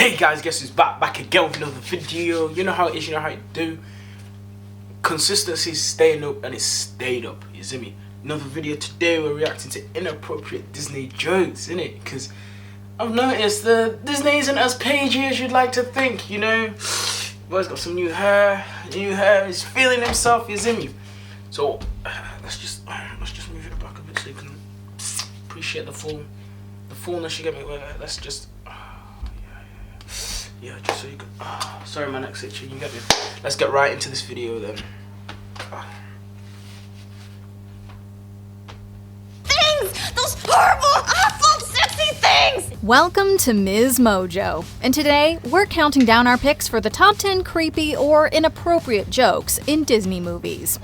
Hey guys, guess who's back again with another video. You know how it is, you know how it do. Consistency is staying up, and it stayed up, you see me? Another video today, we're reacting to inappropriate Disney jokes, innit? Because I've noticed that Disney isn't as pagey as you'd like to think, you know? Boy's got some new hair, he's feeling himself, you see me? So, let's just move it back a bit so you can appreciate the fullness, you get me? Let's just... Yeah, just so you can... sorry, my neck's itching, you get me? Let's get right into this video then. Things! Those horrible, awful, sexy things! Welcome to Ms. Mojo, and today we're counting down our picks for the top 10 creepy or inappropriate jokes in Disney movies.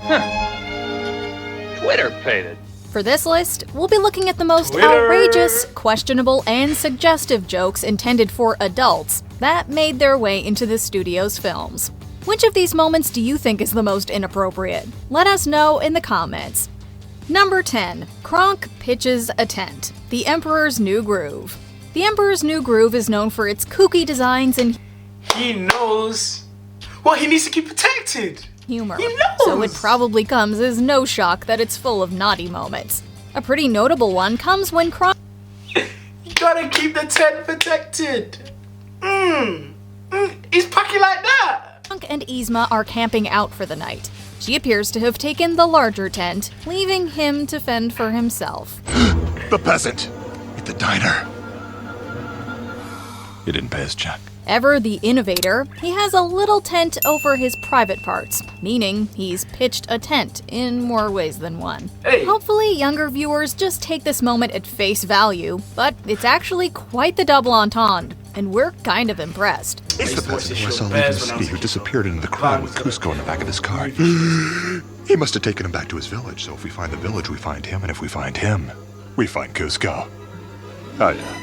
Twitter pated. For this list, we'll be looking at the most outrageous, questionable, and suggestive jokes intended for adults that made their way into the studio's films. Which of these moments do you think is the most inappropriate? Let us know in the comments. Number 10. Kronk pitches a tent. The Emperor's New Groove. The Emperor's New Groove is known for its kooky designs and he knows what he needs to keep protected. Humor. He knows. So it probably comes as no shock that it's full of naughty moments. A pretty notable one comes when Kronk You gotta keep the tent protected. He's packing like that. and Yzma are camping out for the night. She appears to have taken the larger tent, leaving him to fend for himself. The peasant at the diner. He didn't pay his check. Ever the innovator, he has a little tent over his private parts, meaning he's pitched a tent in more ways than one. Hey. Hopefully younger viewers just take this moment at face value, but it's actually quite the double entendre, and we're kind of impressed. It's the peasant who I saw leaving the city who disappeared into the crowd with Cusco in the back of his car. He must have taken him back to his village, so if we find the village, we find him, and if we find him, we find Cusco. Oh yeah.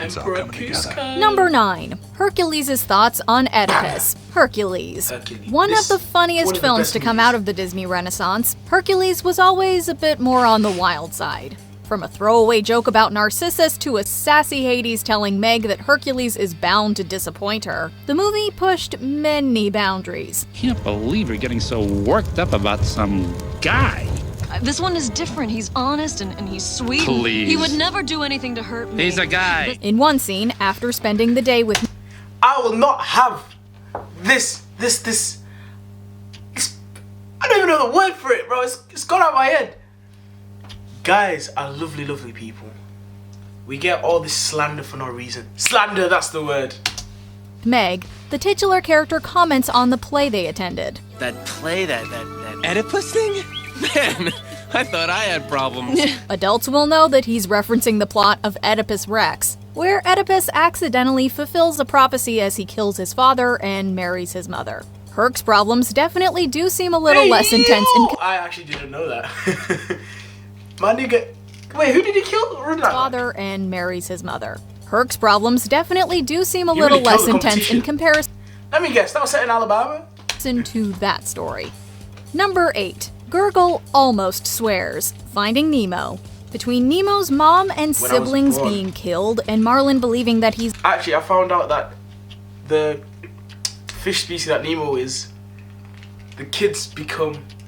It's all coming together. Number 9. Hercules' thoughts on Oedipus. Hercules. One of the funniest films to come out of the Disney Renaissance, Hercules was always a bit more on the wild side. From a throwaway joke about Narcissus to a sassy Hades telling Meg that Hercules is bound to disappoint her, the movie pushed many boundaries. Can't believe you're getting so worked up about some guy. This one is different. He's honest and he's sweet. Please. He would never do anything to hurt me. He's a guy. In one scene, after spending the day with I will not have this. I don't even know the word for it, bro. It's gone out of my head. Guys are lovely, lovely people. We get all this slander for no reason. Slander, that's the word. Meg, the titular character comments on the play they attended. That play, that Oedipus thing? Man, I thought I had problems. Adults will know that he's referencing the plot of Oedipus Rex, where Oedipus accidentally fulfills a prophecy as he kills his father and marries his mother. Herc's problems definitely do seem a little less intense I actually didn't know that. My nigga, wait, who did he kill? father and marries his mother. Herc's problems definitely do seem a little less intense in comparison Let me guess, that was set in Alabama? to that story. Number 8. Gurgle almost swears. Finding Nemo. Between Nemo's mom and siblings being killed and Marlin believing that he's... Actually, I found out that the fish species that Nemo is, the kids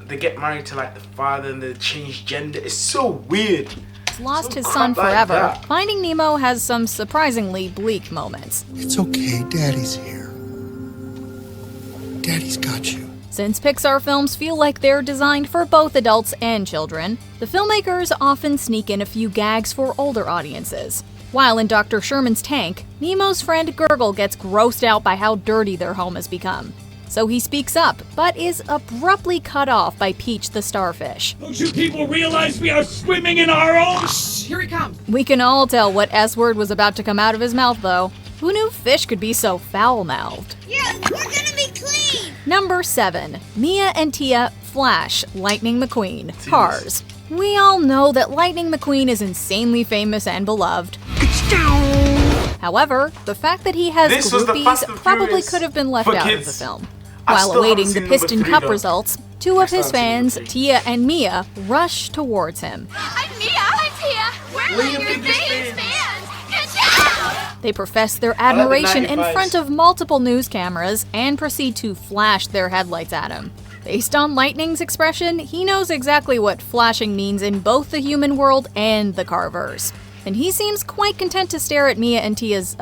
they get married to like the father and they change gender. It's so weird. lost his Some son crap like forever. that. Finding Nemo has some surprisingly bleak moments. It's okay, Daddy's here. Daddy's got you. Since Pixar films feel like they're designed for both adults and children, the filmmakers often sneak in a few gags for older audiences. While in Dr. Sherman's tank, Nemo's friend Gurgle gets grossed out by how dirty their home has become. So he speaks up, but is abruptly cut off by Peach the starfish. Don't you people realize we are swimming in our own? Here he comes. We can all tell what S-word was about to come out of his mouth, though. Who knew fish could be so foul-mouthed? Yeah, we're gonna be clean! Number 7. Mia and Tia flash Lightning McQueen. Cars. We all know that Lightning McQueen is insanely famous and beloved. However, the fact that he has This was the Fast groupies and probably Furious could have been left for out of kids. the film. I While still awaiting haven't the seen number Piston 3 Cup though. results, two of his still haven't fans, seen number 3. Tia and Mia, rush towards him. I'm Mia! I'm Tia! We're We're your biggest fans. Good job! They profess their admiration in 95s. front of multiple news cameras and proceed to flash their headlights at him. Based on Lightning's expression, he knows exactly what flashing means in both the human world and the Carverse. And he seems quite content to stare at Mia and Tia's,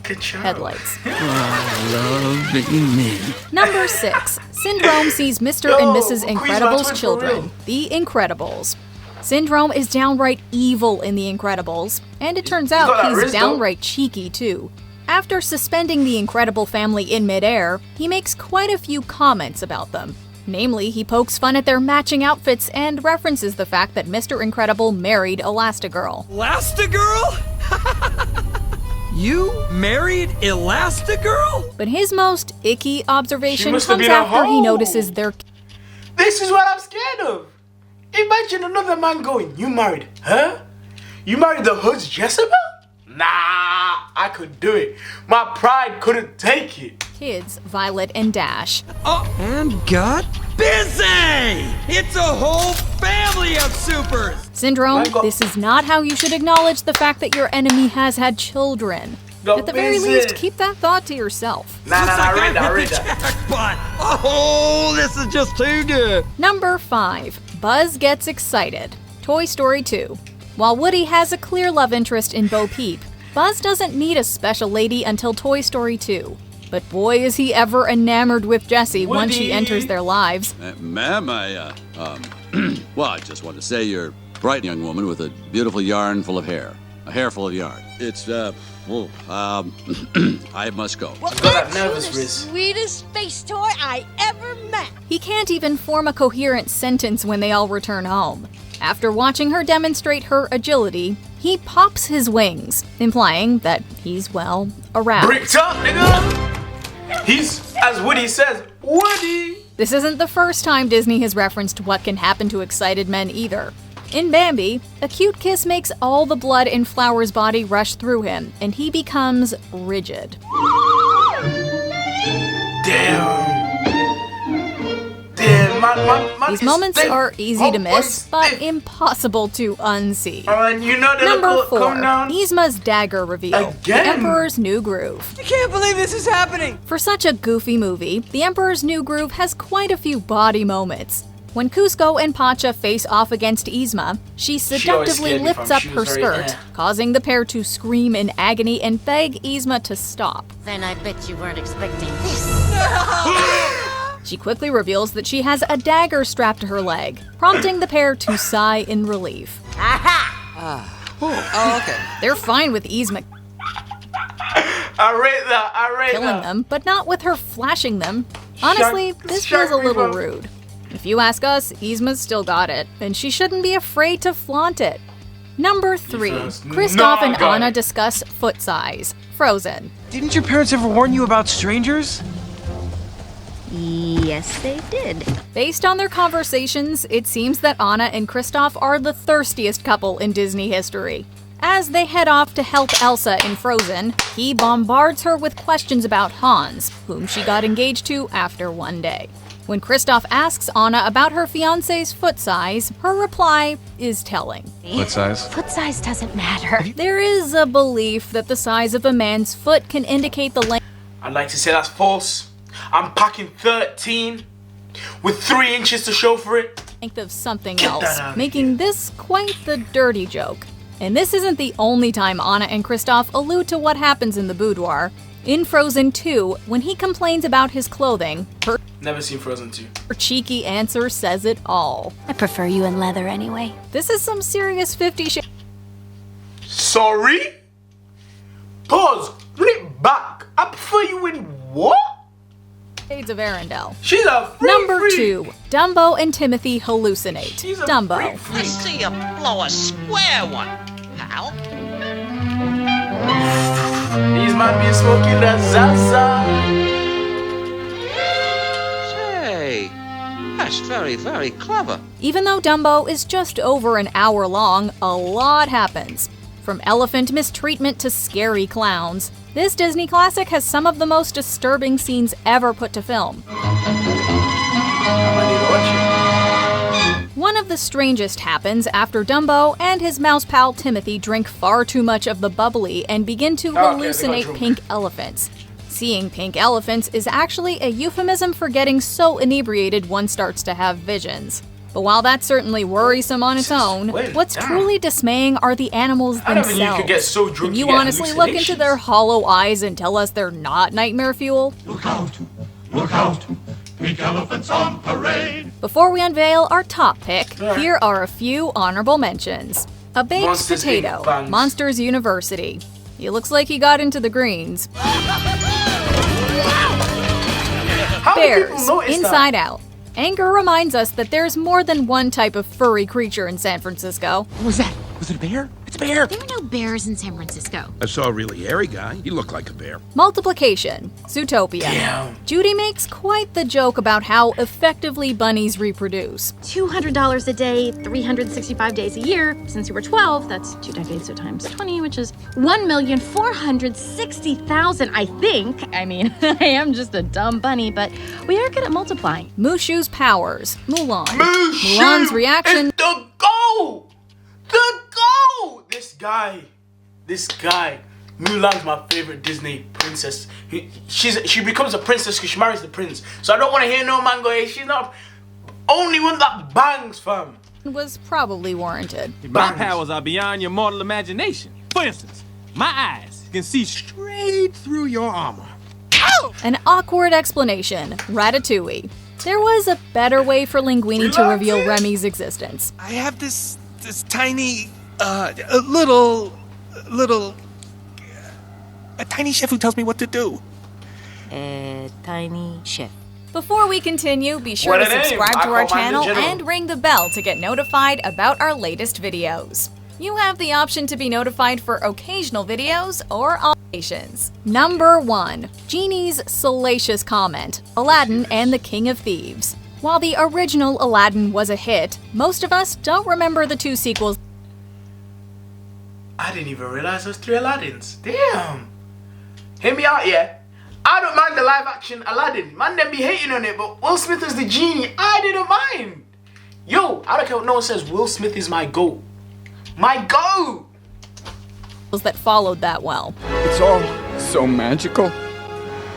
Good job. headlights. Loving me. Number 6. Syndrome sees Mr. Yo, and Mrs. Queen's my Incredible's twin for children, real. the Incredibles. Syndrome is downright evil in The Incredibles, and it turns got out that he's wrist, though. downright cheeky too. After suspending the Incredible family in midair, he makes quite a few comments about them. Namely, he pokes fun at their matching outfits and references the fact that Mr. Incredible married Elastigirl. Elastigirl? You married Elastigirl? But his most icky observation must have comes been a after he hoe. notices their This is what I'm scared of. Imagine another man going, you married her? You married the hood's Jezebel? Nah, I could do it. My pride couldn't take it. kids, Violet and Dash. And got busy! It's a whole family of supers! Syndrome, My God. this is not how you should acknowledge the fact that your enemy has had children. Go At the very busy. least, keep that thought to yourself. Nah, I read that. Jackpot! Oh, this is just too good! Number 5. Buzz gets excited. Toy Story 2. While Woody has a clear love interest in Bo Peep, Buzz doesn't meet a special lady until Toy Story 2. But boy is he ever enamored with Jessie once she Woody. enters their lives. Ma'am, well, I just want to say you're a bright young woman with a beautiful yarn full of hair. A hair full of yarn. It's, I must go. Well, got that aren't you nervous the wrist. sweetest space toy I ever met? He can't even form a coherent sentence when they all return home. After watching her demonstrate her agility, he pops his wings, implying that he's, well, aroused. Bricked up, nigga. He's, as Woody says, Woody. This isn't the first time Disney has referenced what can happen to excited men either. In Bambi, a cute kiss makes all the blood in Flower's body rush through him, and he becomes rigid. Damn, man. These moments are easy to miss, but impossible to unsee. And you know Number they'll 4. come down. Yzma's dagger reveal. Again? The Emperor's New Groove. I can't believe this is happening! For such a goofy movie, The Emperor's New Groove has quite a few body moments. When Kuzco and Pacha face off against Yzma, she always seductively scared me lifts from up she her was very, skirt, causing the pair to scream in agony and beg Yzma to stop. Then I bet you weren't expecting this. She quickly reveals that she has a dagger strapped to her leg, prompting the pair to sigh in relief. Oh, okay. They're fine with Yzma I rate that. killing them, but not with her flashing them. Honestly, this feels a little rude. If you ask us, Yzma's still got it, and she shouldn't be afraid to flaunt it. Number 3. First. Kristoff No, and got Anna it. discuss foot size. Frozen. Didn't your parents ever warn you about strangers? Yes, they did. Based on their conversations, it seems that Anna and Kristoff are the thirstiest couple in Disney history. As they head off to help Elsa in Frozen, he bombards her with questions about Hans, whom she got engaged to after one day. When Kristoff asks Anna about her fiancé's foot size, her reply is telling. What size? Foot size doesn't matter. There is a belief that the size of a man's foot can indicate the length I'd like to say that's false. I'm packing 13 with 3 inches to show for it. of something Get else, that out of making this quite the dirty joke. And this isn't the only time Anna and Kristoff allude to what happens in the boudoir. In Frozen 2, when he complains about his clothing, her Never seen Frozen 2. cheeky answer says it all. I prefer you in leather anyway. This is some serious 50 Shades. Sorry? Pause. Flip back. I prefer you in what? Shades of Arendelle. She's a free Number free. 2, Dumbo and Timothy hallucinate. She's a Dumbo. free free. see you blow a square one, pal. These might be smoking that Zaza. Say, that's very, very clever. Even though Dumbo is just over an hour long, a lot happens. From elephant mistreatment to scary clowns, this Disney classic has some of the most disturbing scenes ever put to film. One of the the strangest happens after Dumbo and his mouse pal Timothy drink far too much of the bubbly and begin to hallucinate pink elephants. Seeing pink elephants is actually a euphemism for getting so inebriated one starts to have visions. But while that's certainly worrisome on its own, what's truly dismaying are the animals themselves. You could get so drunk Can you honestly look into their hollow eyes and tell us they're not nightmare fuel? Look out! Look out! Pink elephants on parade! Before we unveil our top pick, here are a few honorable mentions. A baked Monsters potato, Inc. Monsters University. He looks like he got into the greens. Bears, Inside Out. Anger reminds us that there's more than one type of furry creature in San Francisco. What was that? Was it a bear? It's a bear! There are no bears in San Francisco. I saw a really hairy guy. He looked like a bear. Multiplication, Zootopia. Damn. Judy makes quite the joke about how effectively bunnies reproduce. $200 a day, 365 days a year. Since you were 12, that's 2 decades, so times 20, which is 1,460,000, I think. I mean, I am just a dumb bunny, but we are good at multiplying. Mushu's powers, Mulan. Mushu Mulan's reaction. is the goal! The goal! This guy. Mulan's my favorite Disney princess. She becomes a princess because she marries the prince. So I don't want to hear no man go, hey, she's not only one that bangs, fam. Was probably warranted. My powers are beyond your mortal imagination. For instance, my eyes can see straight through your armor. An awkward explanation, Ratatouille. There was a better way for Linguini to reveal Remy's existence. I have this tiny, a tiny chef who tells me what to do. A tiny chef. Before we continue, be sure to subscribe to our channel and ring the bell to get notified about our latest videos. You have the option to be notified for occasional videos or obligations. Number 1. Genie's salacious comment, Aladdin and the King of Thieves. While the original Aladdin was a hit, most of us don't remember the 2 sequels. I didn't even realize there's 3 Aladdins. Damn. Hear me out, yeah? I don't mind the live action Aladdin. Man, them be hating on it, but Will Smith is the genie. I didn't mind. Yo, I don't care what no one says. Will Smith is my GOAT. My GOAT! That followed that well. It's all so magical.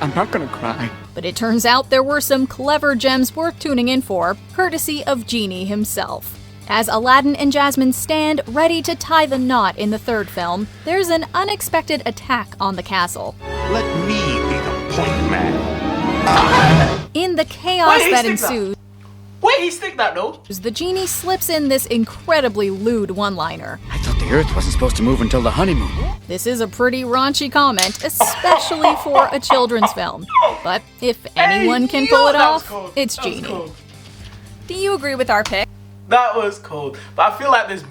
I'm not gonna cry. But it turns out there were some clever gems worth tuning in for, courtesy of Genie himself. As Aladdin and Jasmine stand ready to tie the knot in the 3rd film, there's an unexpected attack on the castle. Let me be the point man. In the chaos that ensues, Wait, he stick that though? the genie slips in this incredibly lewd one-liner. I thought the Earth wasn't supposed to move until the honeymoon. This is a pretty raunchy comment, especially for a children's film. But if anyone can pull it off, it's Genie. Do you agree with our pick? That was cold. But I feel like there's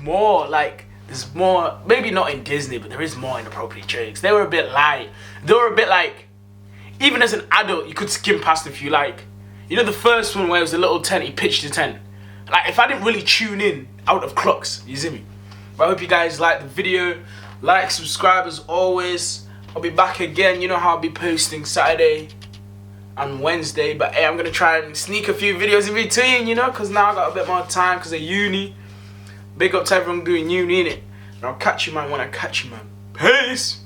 more, maybe not in Disney, but there is more inappropriate jokes. They were a bit light. They were a bit like, even as an adult, you could skim past if you like. You know the first one where it was a little tent, he pitched the tent. Like, if I didn't really tune in, I would have clocks, you see me? But I hope you guys liked the video. Like, subscribe as always. I'll be back again. You know how I'll be posting Saturday and Wednesday. But hey, I'm going to try and sneak a few videos in between, you know, because now I got a bit more time because of uni. Big up to everyone doing uni, innit? And I'll catch you, man, when I catch you, man. Peace!